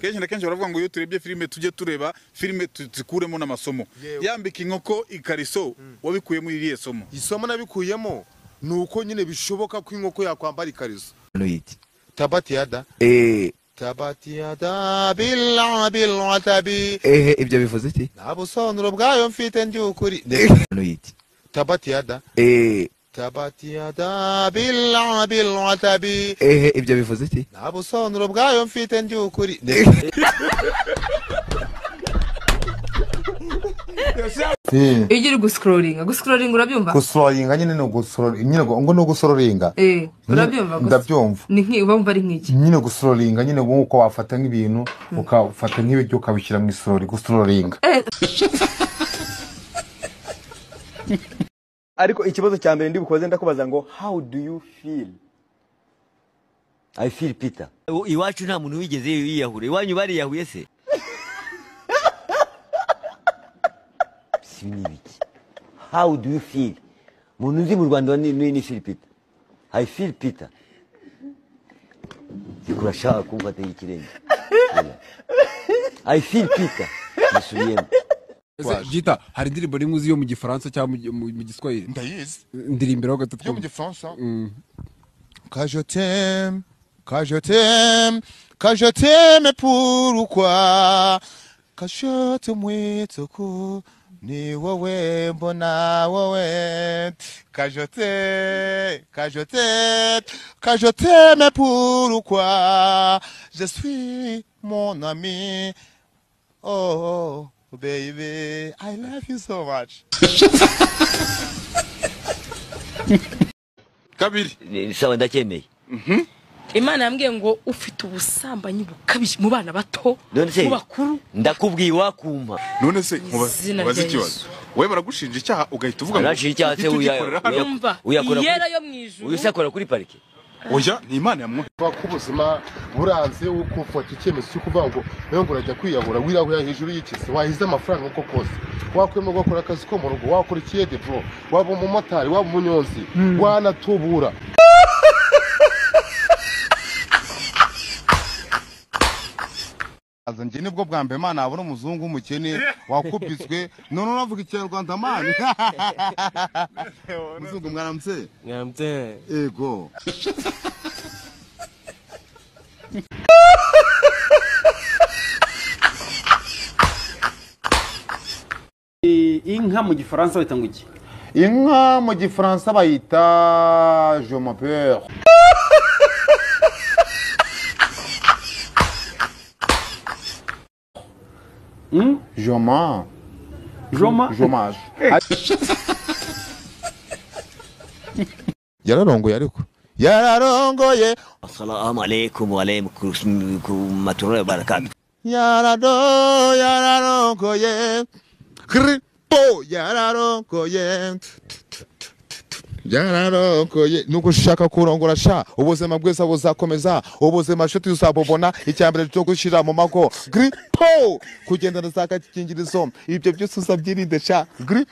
kenshi na kenshi baravuga ngo iyo turebye filime tujye tureba filime tuzikuremo n'amasomo yambika inkoko ikariso wabikuyemo iriye somo isomo nabikuyemo nuko nyine bishoboka ko inkoko yakwambara ikariso Noiti. tabati yada tabati yada bilatabi Ibyo bivuze iki? nta busobanuro bwayo mfite nd'ukuri Noiti. tabati yada tabati yada bilatabi Ibyo bivuze iki? nta busobanuro bwayo mfite nd'ukuri Ijiri guscrolling urabyumva? gusororinga nyine no gusororinga nyine ngo no gusororinga urabyumva gusa ndabyumva ni nki ubumva ari nkiki nyine gusororinga nyine nkuko wafata nk'ibintu ukafata nk'ibyo ukabishyira mu isorori gusororinga ariko ikibazo cya mbere ndi bukoze ndakubaza ngo how do you feel? I feel Peter. Iwacu nta muntu wigeze yiyahura. Iwanyu bari yahuye se? Sinibiki. How do you feel? Muntu nzi mu Rwanda ni feel Peter. I feel Peter. Sikurashaka kumfata ikirenge. I feel Peter. Nisubiyemo. Jita hari indirimbo rimwe uzi yo mu gifaransa cyangwa mu giswahili? ndayizi Ndirimbiraho gatatu yo mu gifaransa que je t'aime pourquoi que je te mwite ko ni wowe mbona wowe que je t'aime pourquoi je suis mon ami oh baby, I love you so much. kabiri Sawa ndakemeye. Imana yambwiye ngo ufite ubusambanyi bukabije mu bana bato mu bakuru Ndakubwiye wakumpa. none se mubaze ikibazo wewe baragushinja icyaha ugahita uvuga ngo Arashira icyaha se uyakora yera yo mwijuru uyasakora kuri parike. oya ni Imana yamwe Kubuzima buranze ukufata icyemezo cyo kuvuga ngo nayo ngo urajya kwiyahura wirahura hejuru y'ikisi wahize amafaranga uko kose wakwema gukora akazi ko mu rugo wakora ikiyede bro waba umumotari waba umunyonzi wanatubura azanje nibwo bwa mbere Imana abona umuzungu umukene wakubiswe none uravuga ikinyarwanda mani muzungu mwaramutse ego inka mu gifaransa bayita ngo iki? inka mu gifaransa bayita je m'appelle Jomage yararongoye ariko yararongoye Assalamu alaikum wa rahmatullahi wa barakatuh. yararongoye kripo yararongoye nuko ushaka kurongora sha ubuzima bwese buzakomeza ubuzima nshuti uzabubona icyambere cyo gushira mu mago gripo kugendana za gakingirizo ibyo byose uzabyirinde sha gri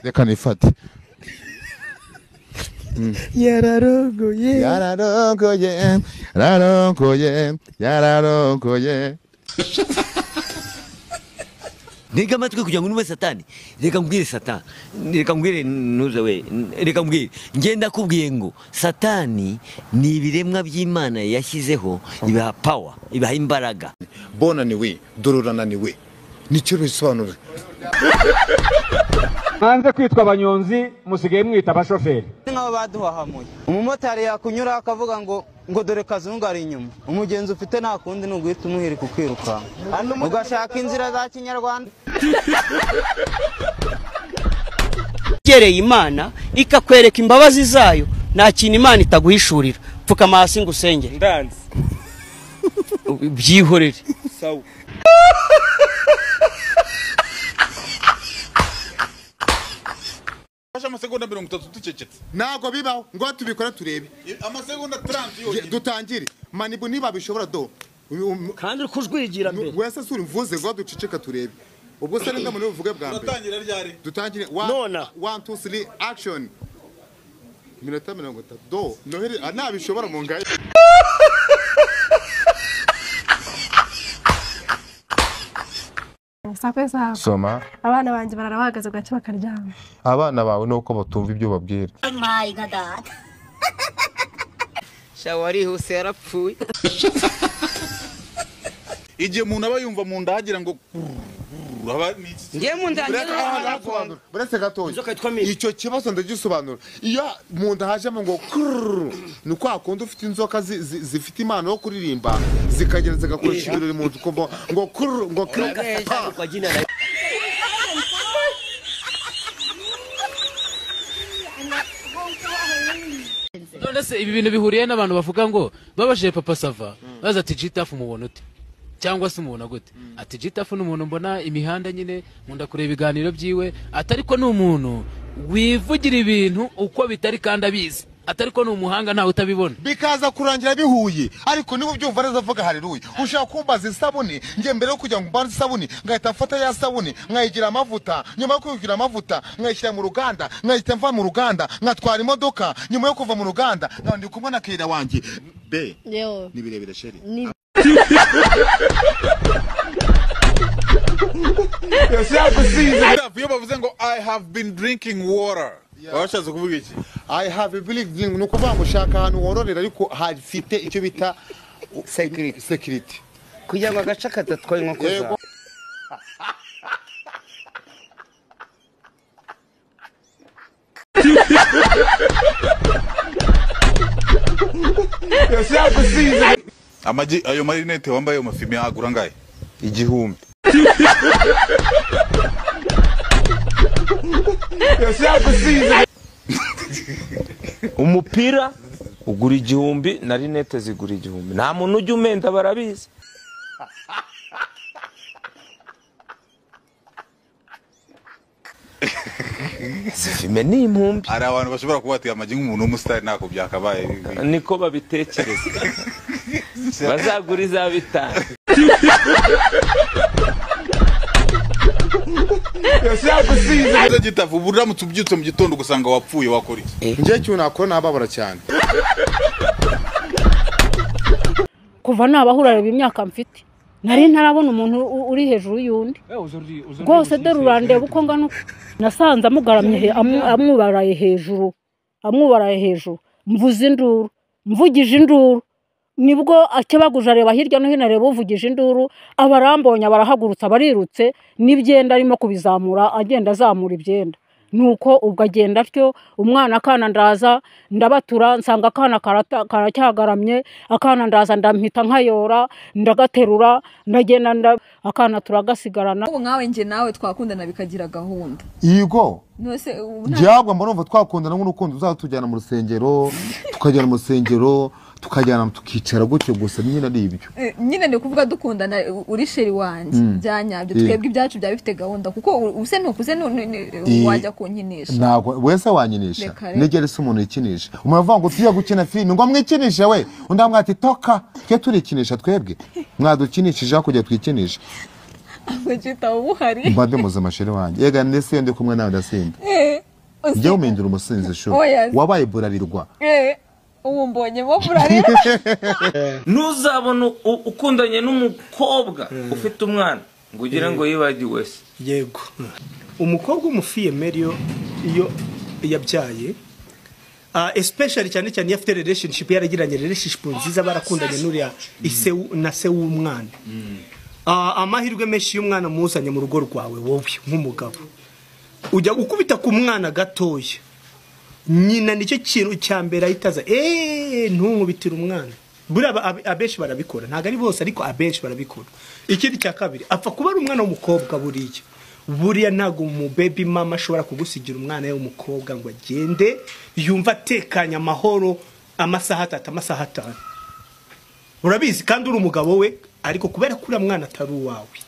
reka nifate yararongoye Nega matwe kugira ngo numwe satani. Reka mbwire satani. Reka mbwire nuze we. Reka mbwire ngenda kubwiye ngo satani ni ibiremwa by'Imana yashyizeho ibaha power, ibaha imbaraga. Bona ni we, dororana ni we. Nicyo bisobanura. Hanze kwitwa abanyonzi musigaye mwita abashoferi. Nk'abo baduhahamuye. Umumotari yakunyura akavuga ngo dore kazungu ari inyuma. Umugenzi ufite nta kundi n'uguhita umuhiri kukwiruka. Ugashaka inzira za Kinyarwanda. Gereye Imana ikakwereka imbabazi zayo nta kintu Imana itaguhishurira. Pfukama hasi ngo usengere. Ndanze. Byihorere. Sawa. amasegonda 30 tucecetse nago bibaho ngo tubikora turebe amasegonda 30 yo dutangire manibu niba bishobora do kandi kujwigira mbere wese suri mvuze ngo duceceka turebe ubwo se nenda muri uvuge bwa mbere dutangira ryari dutangire 1 2 3 action Minota 30 do Noheli nabishobora mu ngaye. Soma. Abana banje bararabagaza gace bakaryama. Abana bawe nuko batumva ibyo babwira. Oh my god. Shawari huse yarapfuye. Igihe umuntu aba yumva mu nda hagira ngo ngiye mu nda buretse gatoya icyo kibazo ndagisobanura iyo mu nda hajemo ngo ni kwa kundi ufite inzoka zifite impano yo kuririmba zikagera zigakoresha ibirori mu nzu kumva ngo ngo none se ibi bintu bihuriye n'abantu bavuga ngo babashije Papa Sava baza ati Gitafu mubona ute cyangwa se umubona gute ati Gitafu n'umuntu mbona imihanda nyine nkunda kureba ibiganiro byiwe atariko n'umuntu wivugira ibintu uko bitari kandi abizi atariko n'umuhanga ntawe utabibona bikaza kurangira bihuye ariko niba byumva neza vuga haleluya ushaka kumbaza isabuni nge mbere yo kujya mbanza isabuni ngahita mfata ya sabuni nkayigira amavuta nyuma yo kuyigira amavuta nkayishyira mu ruganda nkahita mva mu ruganda nkatwara imodoka nyuma yo kuva mu ruganda ndi kumwe na kera wanjye be ni birebire sheri iyo bavuze ngo I have been drinking water washatse kuvuga iki I have believed no kuvuga ngo shaka ahantu wororera ariko hafite icyo bita security kugira ngo agace katatwaye inkoko zawe Amagi ayo marinette wambaye amafimi agura ngaye igihumbi umupira ugura igihumbi na rinete zigura igihumbi nta muntu ujya umenda barabizi zifime ni impumbi ari abantu bashobora kuba bati amagi nk'umuntu w'umusitari ntako byakabaye niko babitekereza bazagura iza bitanu Gitafu buramutse ubyutse mu gitondo gusanga wapfuye wakora iki ngiye cyo nakora nababara cyane kuva nabahura imyaka mfite nari ntarabona umuntu uri hejuru y'undi rwose dore urandeba uko ngana nasanze amugaramye amwubaraye hejuru mvuze induru mvugije induru nibwo akebaguje areba hirya no hino areba uvugije induru abarambonye barahagurutsa barirutse n'ibyenda arimo kubizamura agenda azamura ibyenda nuko ubwo agenda atyo umwana akana ndaza ndabatura nsanga akana karacyagaramye akana ndaza ndampita nkayora ndagaterura ndagenda akana turagasigarana ubu nkawe nje nawe twakundana bikagira gahunda yego byabwa mbarumva twakundana nk'urukundo uzatujyana mu rusengero tukajyana mu rusengero tukajyana tukicara gutyo gusa nyine ari ibyo nyine ndi kuvuga dukundana uri sheri wanje byanyabyo twebwe ibyacu bya bifite gahunda kuko use nukuze wajya kunkinisha ntago wese wanyinisha negere se umuntu yikinisha umuvuga ngo tuya gukina filime ngo mwikinisha we undi mwati toka ke turikinisha twebwe mwadukinishije kujya twikinisha Gita ubuhari mbade muza masheri wanje yega ndese ndi kumwe nawe ndasimba njye umindura umusinzi sho wabaye burarirwa ubu mbonyemo burarira ntuzabona ukundanye n'umukobwa ufite umwana ngo ugire ngo yibagiwe se yego umukobwa umufiyemeri iyo yabyaye especially cyane cyane iyo afite relationship yaragiranye relationship nziza barakundanye n'uriya ise na se w'umwana amahirwe menshi y'umwana muzanye mu rugo rwawe wowe nk'umugabo ujya gukubita ku mwana gatoya nyina nicyo kintu cyambere ahitaza ntunkubitira umwana buri abenshi barabikora ntago ari bose ariko abenshi barabikora ikindi cya kabiri apfa kuba ari umwana w'umukobwa buriya ntago mu baby mama ashobora kugusigira umwana w'umukobwa ngo agende yumva atekanye amahoro amasaha 5 urabizi kandi uri umugabo we ariko kubera ko uriya mwana atari uwawe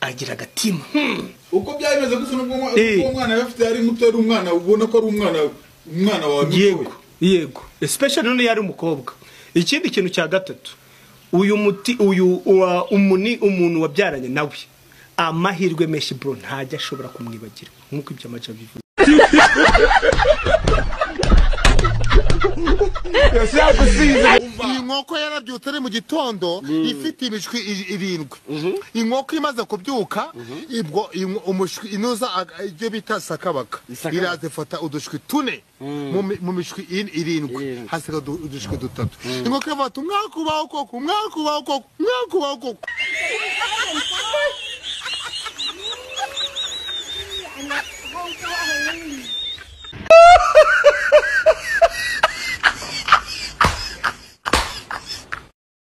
agira agatima uko byaremeze gusa n'ubwo umwana yafite ari muto ari umwana ubona ko ari umwana wawe yego especially none yari umukobwa ikindi kintu cya gatatu umuntu wabyaranye nawe amahirwe menshi bro ntajya ashobora kumwibagirwa nkuko ibyo amaje bivuga iyi nkoko yarabyutse ari mu gitondo ifite imishwi 7 inkoko imaze kubyuka ibwo umushwi inuza ibyo bita sakabaka iraze fata udushwi 4 mu mishwi 7 hasiga udushwi 3 inkoko ifata umwakubaho koko